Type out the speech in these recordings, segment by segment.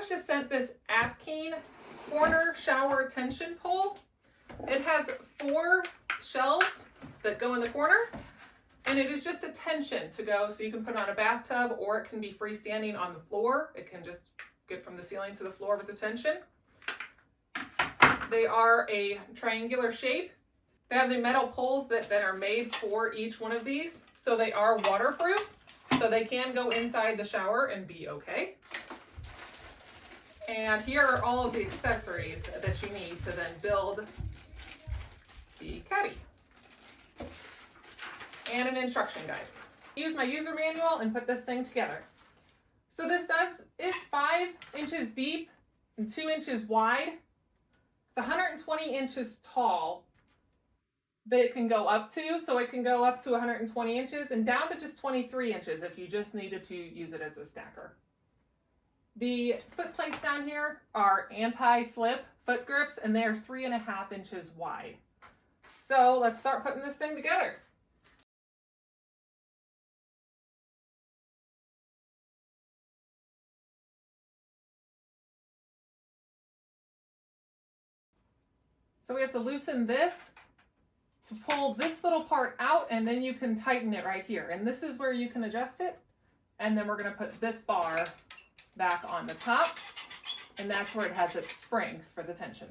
was just sent this ATKEEN corner shower tension pole. It has 4 shelves that go in the corner, and it is just a tension to go, so you can put it on a bathtub, or it can be freestanding on the floor. It can just get from the ceiling to the floor with the tension. They are a triangular shape. They have the metal poles that are made for each one of these, so they are waterproof, so they can go inside the shower and be okay. And here are all of the accessories that you need to then build the Caddy. And an instruction guide. Use my user manual and put this thing together. So this is 5 inches deep and 2 inches wide. It's 120 inches tall that it can go up to. So it can go up to 120 inches and down to just 23 inches if you just needed to use it as a stacker. The foot plates down here are anti-slip foot grips, and they're 3.5 inches wide. So let's start putting this thing together. So we have to loosen this to pull this little part out, and then you can tighten it right here. And this is where you can adjust it. And then we're going to put this bar back on the top, and that's where it has its springs for the tension.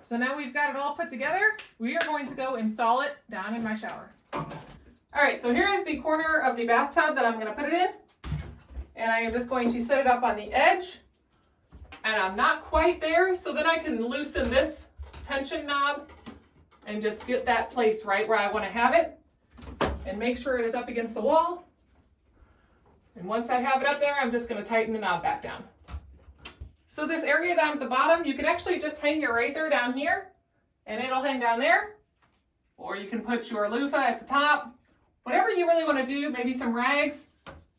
So now we've got it all put together, we are going to go install it down in my shower. All right, so here is the corner of the bathtub that I'm going to put it in. And I am just going to set it up on the edge. And I'm not quite there, so then I can loosen this tension knob and just get that placed right where I want to have it. And make sure it is up against the wall. And once I have it up there, I'm just going to tighten the knob back down. So this area down at the bottom, you can actually just hang your razor down here and it'll hang down there. Or you can put your loofah at the top. Whatever you really want to do, maybe some rags.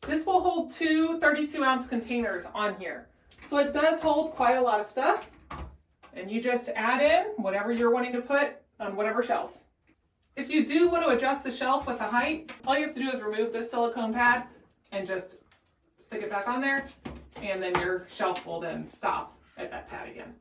This will hold 2 32-ounce containers on here. So it does hold quite a lot of stuff. And you just add in whatever you're wanting to put on whatever shelves. If you do want to adjust the shelf with the height, all you have to do is remove this silicone pad and just stick it back on there, and then your shelf will then stop at that pad again.